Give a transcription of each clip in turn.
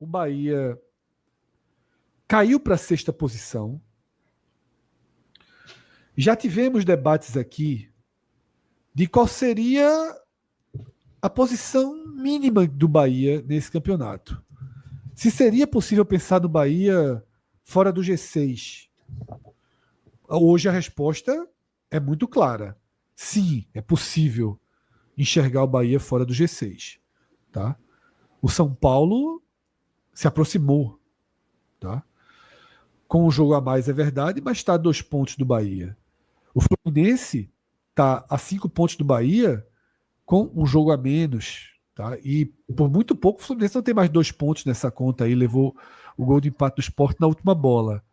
o Bahia caiu para a sexta posição. Já tivemos debates aqui de qual seria a posição mínima do Bahia nesse campeonato. Se seria possível pensar no Bahia fora do G6. Hoje a resposta é muito clara. Sim, é possível enxergar o Bahia fora do G6. Tá? O São Paulo se aproximou. Tá? Com um jogo a mais é verdade, mas está a 2 pontos do Bahia. O Fluminense está a 5 pontos do Bahia com um jogo a menos. Tá? E por muito pouco o Fluminense não tem mais 2 pontos nessa conta aí, levou o gol de empate do Sport na última bola.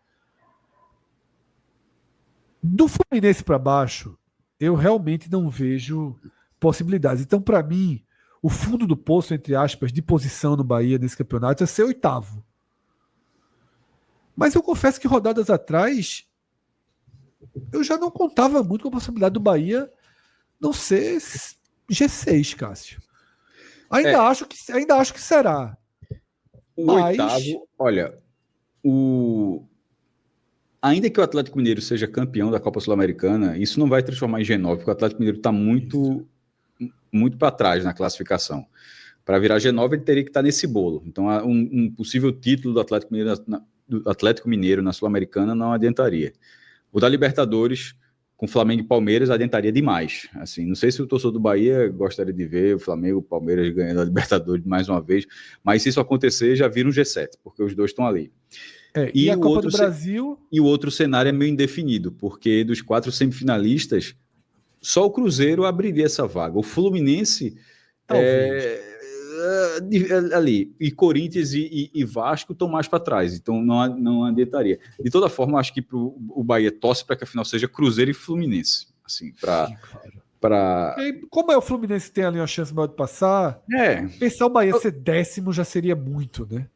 Do Fluminense para baixo, eu realmente não vejo possibilidades. Então, para mim, o fundo do poço, entre aspas, de posição no Bahia nesse campeonato é ser 8º. Mas eu confesso que rodadas atrás eu já não contava muito com a possibilidade do Bahia não ser G6, Cássio. Ainda acho que será. O oitavo, olha, ainda que o Atlético Mineiro seja campeão da Copa Sul-Americana, isso não vai transformar em G9, porque o Atlético Mineiro está muito para trás na classificação. Para virar G9, ele teria que estar nesse bolo. Então, um possível título do Atlético Mineiro na Sul-Americana não adiantaria. O da Libertadores, com Flamengo e Palmeiras, adiantaria demais. Assim, não sei se o torcedor do Bahia gostaria de ver o Flamengo e o Palmeiras ganhando a Libertadores mais uma vez, mas se isso acontecer, já vira um G7, porque os dois estão ali. E a Copa do Brasil... E o outro cenário é meio indefinido, porque dos 4 semifinalistas, só o Cruzeiro abriria essa vaga. O Fluminense... ali, e Corinthians e Vasco estão mais para trás, então não adiantaria. De toda forma, acho que o Bahia torce para que a final seja Cruzeiro e Fluminense, assim, Como é o Fluminense que tem ali uma chance maior de passar, pensar o Bahia ser 10º já seria muito, né?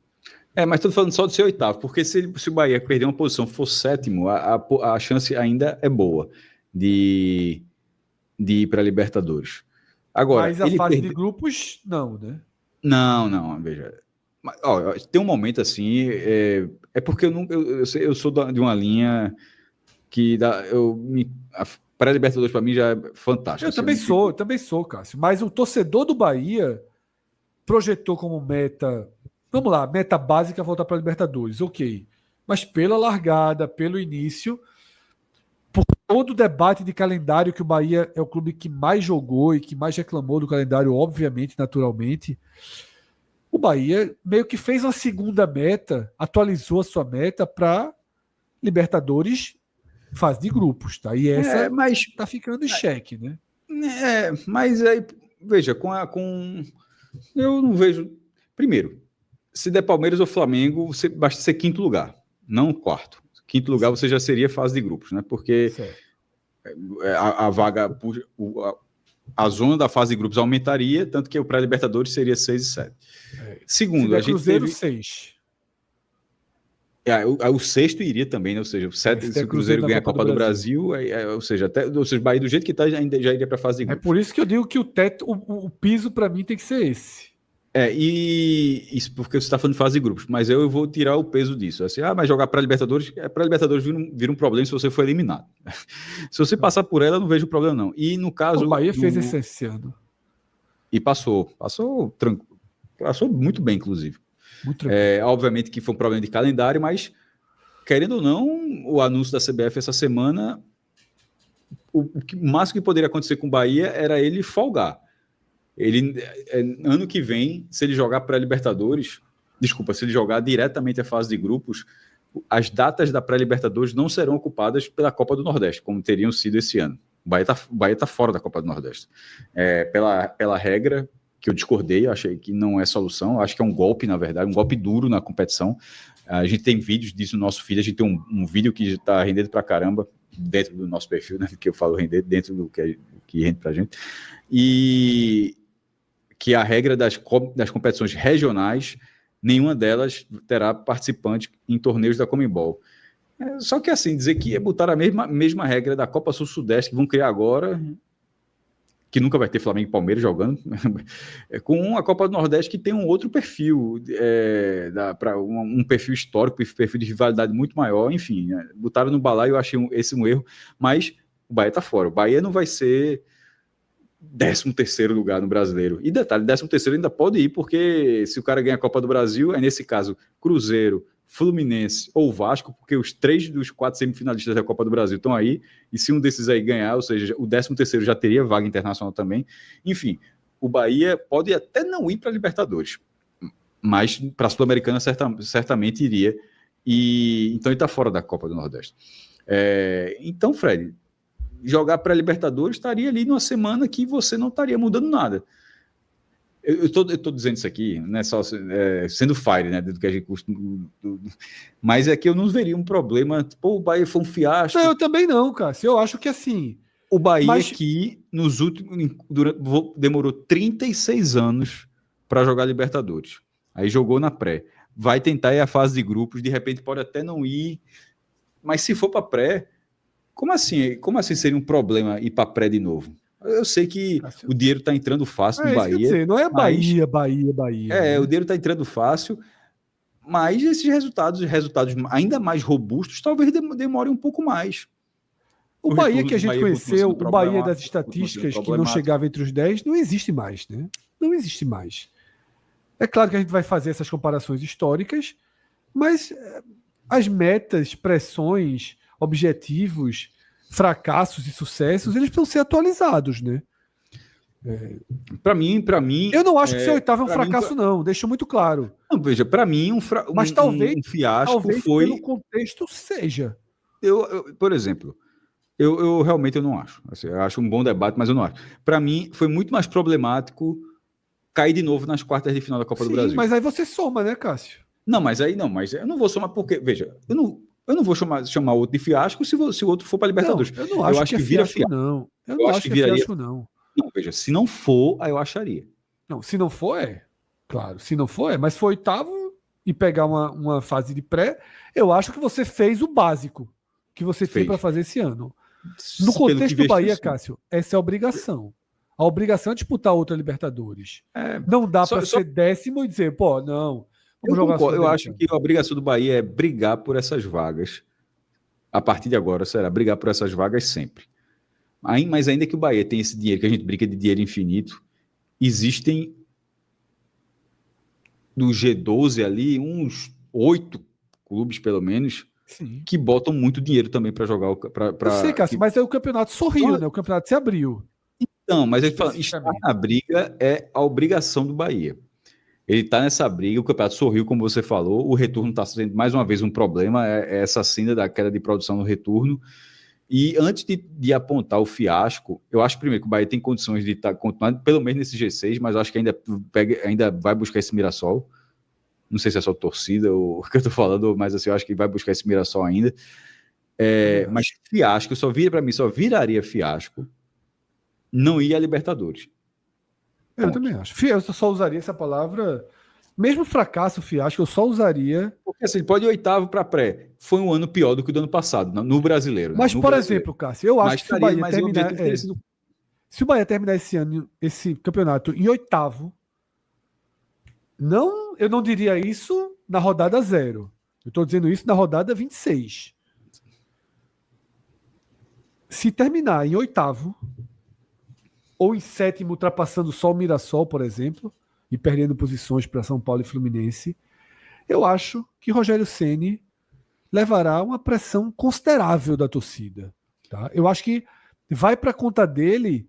Mas estou falando só de ser 8º, porque se o Bahia perder uma posição, for 7º, a chance ainda é boa de ir para a Libertadores. Agora, mas a fase de grupos, não, né? Não, veja. Tem um momento assim, é porque eu sou de uma linha que a pré-Libertadores para mim já é fantástica. Eu também sou, Cássio. Mas o torcedor do Bahia projetou como meta, vamos lá, meta básica voltar para a Libertadores, ok. Mas pela largada, pelo início, por todo o debate de calendário, que o Bahia é o clube que mais jogou e que mais reclamou do calendário, obviamente, naturalmente, o Bahia meio que fez uma segunda meta, atualizou a sua meta para Libertadores fase de grupos, tá? E essa tá ficando em xeque, né? Mas aí, veja, eu não vejo... Primeiro, se der Palmeiras ou Flamengo, você basta ser 5º lugar, não 4º. 5º lugar você já seria fase de grupos, né? Porque a vaga, a zona da fase de grupos aumentaria, tanto que o pré-Libertadores seria 6 e 7. Segundo, a gente Cruzeiro 6. O 6º iria também, né? Ou seja, se o Cruzeiro ganhar a Copa do Brasil, ou seja, o Bahia do jeito que está ainda já iria para a fase de grupos. É por isso que eu digo que o piso para mim tem que ser esse. Isso porque você está falando de fase de grupos, mas eu vou tirar o peso disso. Assim, mas jogar para Libertadores vira um problema se você for eliminado. Se você passar por ela, eu não vejo problema, não. E no caso. O Bahia fez esse ano. E passou muito bem, inclusive. Muito obviamente que foi um problema de calendário, mas, querendo ou não, o anúncio da CBF essa semana, o máximo que poderia acontecer com o Bahia era ele folgar. Ano que vem, se ele jogar pré-Libertadores, se ele jogar diretamente a fase de grupos, as datas da pré-Libertadores não serão ocupadas pela Copa do Nordeste, como teriam sido esse ano. O Bahia tá fora da Copa do Nordeste. Pela regra, que eu discordei, eu achei que não é solução, acho que é um golpe, na verdade, um golpe duro na competição. A gente tem vídeos disso no nosso feed, a gente tem um vídeo que está rendendo pra caramba, dentro do nosso perfil, né, que eu falo render, dentro do que rende pra gente, e que a regra das competições regionais, nenhuma delas terá participante em torneios da Conmebol. Só que assim, dizer que botar a mesma regra da Copa Sul-Sudeste que vão criar agora, que nunca vai ter Flamengo e Palmeiras jogando, com a Copa do Nordeste que tem um outro perfil, um perfil histórico, um perfil de rivalidade muito maior, enfim, né? Botaram no balaio, eu achei esse um erro, mas o Bahia tá fora. O Bahia não vai ser 13º lugar no Brasileiro. E detalhe, 13º ainda pode ir, porque se o cara ganha a Copa do Brasil, é nesse caso Cruzeiro, Fluminense ou Vasco, porque os 3 dos 4 semifinalistas da Copa do Brasil estão aí, e se um desses aí ganhar, ou seja, o 13º já teria vaga internacional também. Enfim, o Bahia pode até não ir para a Libertadores, mas para a Sul-Americana certamente iria, e então ele está fora da Copa do Nordeste. Então, Fred, jogar para a Libertadores estaria ali numa semana que você não estaria mudando nada. Eu tô dizendo isso aqui, não é só sendo fire, né, do que a gente costuma, mas é que eu não veria um problema, o Bahia foi um fiasco. Não, eu também não, Cássio. Eu acho que assim... O Bahia que nos últimos... demorou 36 anos para jogar Libertadores. Aí jogou na pré. Vai tentar ir à fase de grupos, de repente pode até não ir, mas se for para pré, como assim seria um problema ir para pré de novo? Eu sei que o dinheiro está entrando fácil no Bahia. Dizer, não é Bahia. Né? O dinheiro está entrando fácil, mas esses resultados ainda mais robustos, talvez demorem um pouco mais. O Bahia que a gente conheceu, o Bahia das estatísticas que não chegava entre os 10, não existe mais, né? Não existe mais. É claro que a gente vai fazer essas comparações históricas, mas as metas, pressões, objetivos, fracassos e sucessos, eles precisam ser atualizados, né? Para mim... Eu não acho que ser oitavo é um fracasso, não. Deixo muito claro. Não, veja, para mim, mas talvez, um fiasco talvez foi... pelo contexto seja. Por exemplo, eu realmente não acho. Assim, eu acho um bom debate, mas eu não acho. Para mim, foi muito mais problemático cair de novo nas quartas de final da Copa do Brasil. Mas aí você soma, né, Cássio? Não, mas eu não vou somar porque... Veja, eu não vou chamar outro de fiasco se o outro for para a Libertadores. Não, eu não acho que vira fiasco, não. Eu não acho que é fiasco, não. Não, veja, se não for, aí eu acharia. Não, se não for, claro, se não for, mas foi oitavo e pegar uma fase de pré, eu acho que você fez o básico que você tinha para fazer esse ano. No contexto do Bahia, Cássio, essa é a obrigação. A obrigação é disputar outra Libertadores. Não dá para ser 10º e dizer, pô, não... Eu acho que a obrigação do Bahia é brigar por essas vagas. A partir de agora, será brigar por essas vagas sempre. Mas ainda que o Bahia tenha esse dinheiro, que a gente brinca de dinheiro infinito, existem do G12 ali, uns 8 clubes, pelo menos, sim, que botam muito dinheiro também para jogar. Eu sei, Cássio, mas aí o campeonato sorriu, né? O campeonato se abriu. Então, mas ele fala, estar na briga é a obrigação do Bahia. Ele está nessa briga, o campeonato sorriu, como você falou, o retorno está sendo mais uma vez um problema, essa cena da queda de produção no retorno. E antes de apontar o fiasco, eu acho primeiro que o Bahia tem condições de estar continuando, pelo menos nesse G6, mas eu acho que ainda vai buscar esse Mirassol. Não sei se é só torcida ou o que eu estou falando, mas assim, eu acho que vai buscar esse Mirassol ainda. Mas fiasco, só viraria fiasco não ir a Libertadores. Eu também acho. Eu só usaria essa palavra, mesmo fracasso, fiasco, eu só usaria... Porque assim, ele pode ir oitavo para pré. Foi um ano pior do que o do ano passado, no brasileiro. Mas, no por brasileiro. Exemplo, Cássio, eu acho que se o Bahia terminar... Se o Bahia terminar esse ano, esse campeonato, em oitavo, eu não diria isso na rodada 0. Eu estou dizendo isso na rodada 26. Se terminar em oitavo, ou em sétimo, ultrapassando só o Mirassol, por exemplo, e perdendo posições para São Paulo e Fluminense, eu acho que Rogério Ceni levará uma pressão considerável da torcida. Tá? Eu acho que vai para a conta dele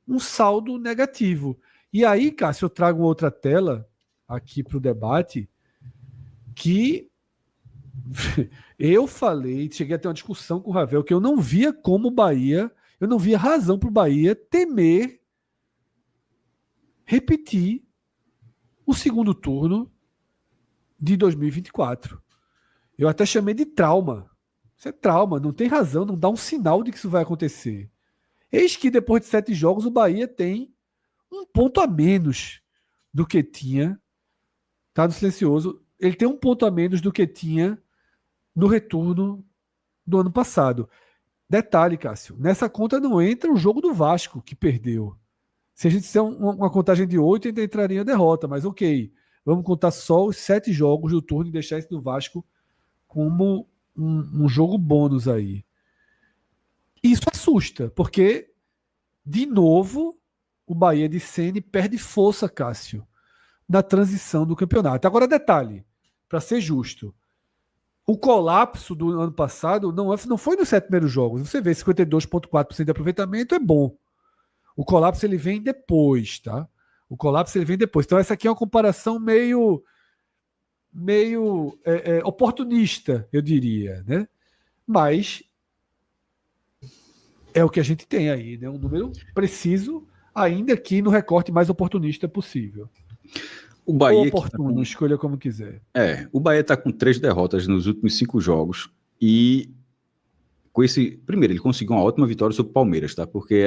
um saldo negativo. E aí, Cássio, eu trago outra tela aqui para o debate, que eu falei, cheguei a ter uma discussão com o Ravel, que eu não via como o Bahia... Eu não via razão para o Bahia temer repetir o segundo turno de 2024. Eu até chamei de trauma. Isso é trauma, não tem razão, não dá um sinal de que isso vai acontecer. Eis que depois de 7 jogos o Bahia tem um ponto a menos do que tinha. Tá no silencioso. Ele tem um ponto a menos do que tinha no retorno do ano passado. Detalhe, Cássio, nessa conta não entra o jogo do Vasco, que perdeu. Se a gente fizer uma contagem de 8, ainda entraria a derrota, mas ok. Vamos contar só os 7 jogos do turno e deixar esse do Vasco como um jogo bônus aí. Isso assusta, porque, de novo, o Bahia de Ceni perde força, Cássio, na transição do campeonato. Agora, detalhe, para ser justo, o colapso do ano passado não foi nos 7 primeiros jogos. Você vê, 52,4% de aproveitamento é bom. O colapso ele vem depois, tá? O colapso ele vem depois. Então, essa aqui é uma comparação meio oportunista, eu diria, né? Mas é o que a gente tem aí, né? Um número preciso, ainda que no recorte mais oportunista possível. O Bahia ou oportuno, escolha como quiser. O Bahia está com 3 derrotas nos últimos 5 jogos e com esse, primeiro, ele conseguiu uma ótima vitória sobre o Palmeiras, tá? Porque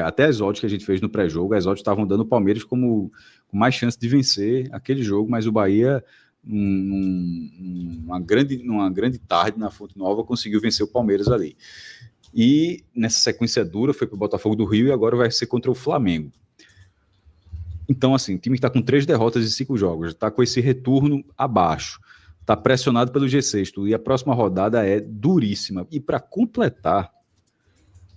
até as odds que a gente fez no pré-jogo, as odds estavam dando o Palmeiras como com mais chance de vencer aquele jogo, mas o Bahia, numa grande tarde na Fonte Nova, conseguiu vencer o Palmeiras ali. E nessa sequência dura, foi para o Botafogo do Rio e agora vai ser contra o Flamengo. Então, assim, o time está com 3 derrotas em 5 jogos, está com esse retorno abaixo. Está pressionado pelo G6 e a próxima rodada é duríssima. E para completar,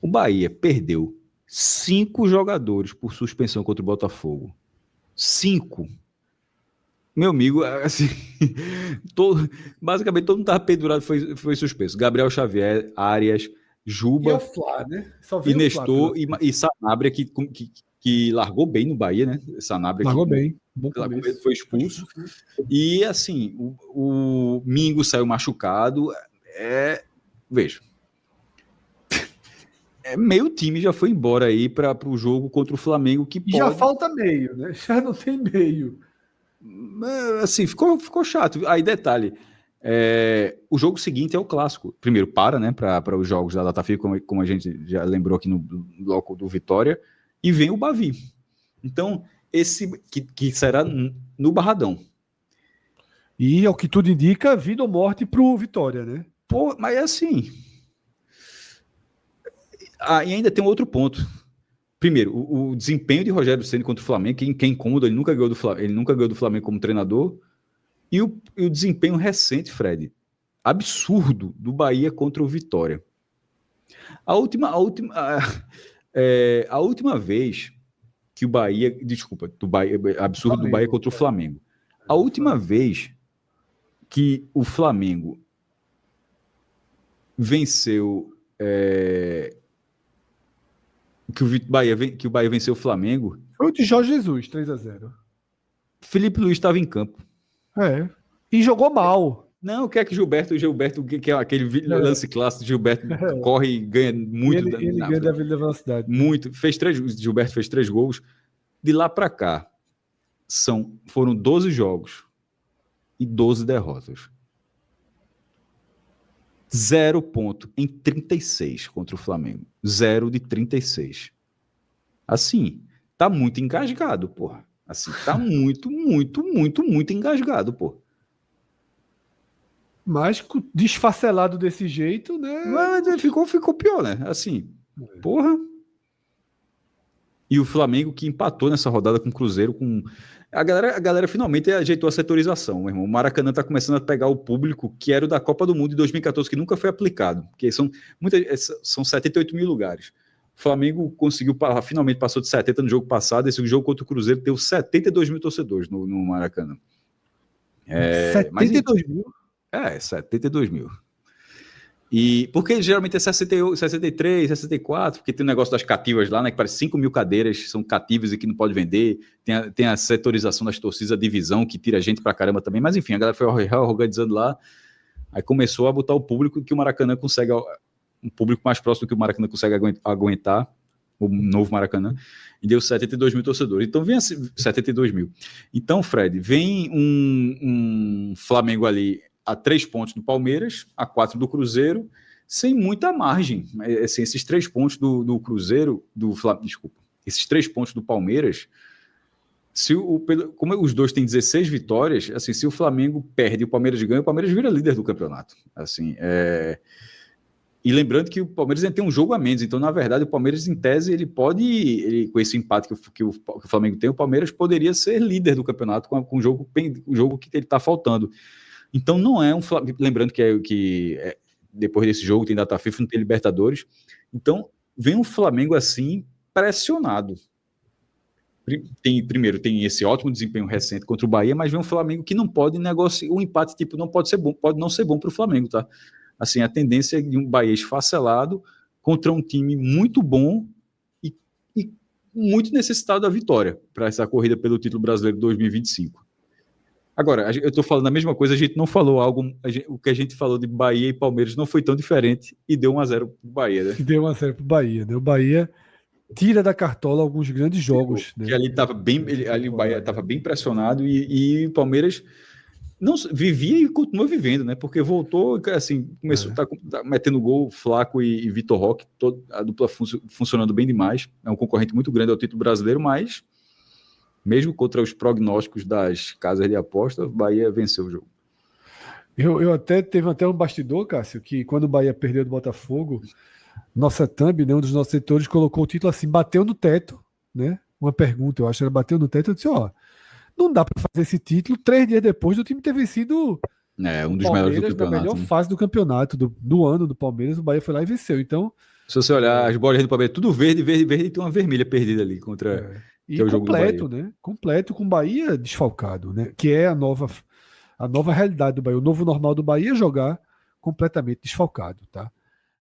o Bahia perdeu 5 jogadores por suspensão contra o Botafogo. 5. Meu amigo, assim, basicamente todo mundo estava pendurado, foi suspenso. Gabriel Xavier, Arias, Juba, e o Flá, né? e Nestor e Sanabria, que largou bem no Bahia, né? Sanabria largou que, bem. Foi expulso. E, assim, o Mingo saiu machucado. Veja. Meio time já foi embora aí para o jogo contra o Flamengo. Já falta meio, né? Já não tem meio. Assim, ficou chato. Aí, detalhe. O jogo seguinte é o clássico. Primeiro né? Para os jogos da data FIFA, como a gente já lembrou aqui no bloco do Vitória. E vem o Bavi. Então, esse que será no Barradão. E, ao que tudo indica, vida ou morte pro Vitória, né? Pô, mas é assim. E ainda tem um outro ponto. Primeiro, o desempenho de Rogério Ceni contra o Flamengo, quem incomoda, ele nunca ganhou do Flamengo como treinador. E o desempenho recente, Fred, absurdo do Bahia contra o Vitória. A última vez que o Bahia... Desculpa, absurdo do Bahia contra o Flamengo. A última vez que o Flamengo venceu... que o Bahia venceu o Flamengo... Foi o de Jorge Jesus, 3-0. Felipe Luiz estava em campo. E jogou mal. Não, o que é que Gilberto, que é aquele lance clássico, Gilberto corre e ganha muito. Ele ganha da velocidade. Muito. Gilberto fez 3 gols. De lá para cá, foram 12 jogos e 12 derrotas. 0 ponto em 36 contra o Flamengo. 0 de 36. Assim, tá muito engasgado, porra. Assim, tá muito engasgado, porra. Mas desfacelado desse jeito, né? Mas ficou pior, né? Assim, porra. E o Flamengo que empatou nessa rodada com o Cruzeiro. A galera finalmente ajeitou a setorização, meu irmão. O Maracanã tá começando a pegar o público que era o da Copa do Mundo de 2014, que nunca foi aplicado. Porque são 78 mil lugares. O Flamengo finalmente passou de 70 no jogo passado. Esse jogo contra o Cruzeiro deu 72 mil torcedores no Maracanã. 72 mil? 72 mil. E porque geralmente é 63, 64, porque tem o negócio das cativas lá, né? Que parece 5 mil cadeiras são cativas e que não pode vender. Tem a setorização das torcidas, a divisão, que tira gente pra caramba também. Mas enfim, a galera foi organizando lá. Aí começou a botar o público que o Maracanã consegue, um público mais próximo do que o Maracanã consegue aguentar, o novo Maracanã, e deu 72 mil torcedores. Então vem 72 mil. Então, Fred, vem um Flamengo ali a 3 pontos do Palmeiras, a 4 do Cruzeiro, sem muita margem. Assim, esses 3 pontos do Cruzeiro, esses 3 pontos do Palmeiras, como os dois têm 16 vitórias, assim, se o Flamengo perde e o Palmeiras ganha, o Palmeiras vira líder do campeonato. Assim, E lembrando que o Palmeiras ainda tem um jogo a menos, então, na verdade, o Palmeiras, em tese, ele pode, com esse empate que o Flamengo tem, o Palmeiras poderia ser líder do campeonato com o jogo que ele está faltando. Então, não é um Flamengo. Lembrando depois desse jogo tem data FIFA, não tem Libertadores. Então, vem um Flamengo assim, pressionado. Primeiro, tem esse ótimo desempenho recente contra o Bahia, mas vem um Flamengo que não pode negociar. O empate não pode ser bom, pode não ser bom para o Flamengo, tá? Assim, a tendência é de um Bahia esfacelado contra um time muito bom e muito necessitado da vitória para essa corrida pelo título brasileiro de 2025. Agora, eu estou falando a mesma coisa, a gente não falou algo, o que a gente falou de Bahia e Palmeiras não foi tão diferente e deu 1-0 para o Bahia, né? Deu 1-0 para o Bahia, né? O Bahia tira da cartola alguns grandes jogos. Que ali estava bem, o Bahia estava bem pressionado e o Palmeiras não vivia e continua vivendo, né? Porque voltou, assim, começou tá metendo gol, Flaco e Vitor Roque, a dupla funcionando bem demais. É um concorrente muito grande ao título brasileiro, mas mesmo contra os prognósticos das casas de aposta, o Bahia venceu o jogo. Eu até teve um bastidor, Cássio, que quando o Bahia perdeu do Botafogo, nossa thumb, né, um dos nossos editores colocou o título assim, bateu no teto, né? Uma pergunta, eu acho, era bateu no teto, eu disse, não dá para fazer esse título 3 dias depois do time ter vencido um dos melhores do campeonato. Na melhor fase do campeonato, do ano do Palmeiras, o Bahia foi lá e venceu. Então, se você olhar as bolas do Palmeiras, tudo verde, e tem uma vermelha perdida ali contra que é o jogo completo, do Bahia. Né? Completo com o Bahia desfalcado, né? Que é a nova realidade do Bahia. O novo normal do Bahia é jogar completamente desfalcado, tá?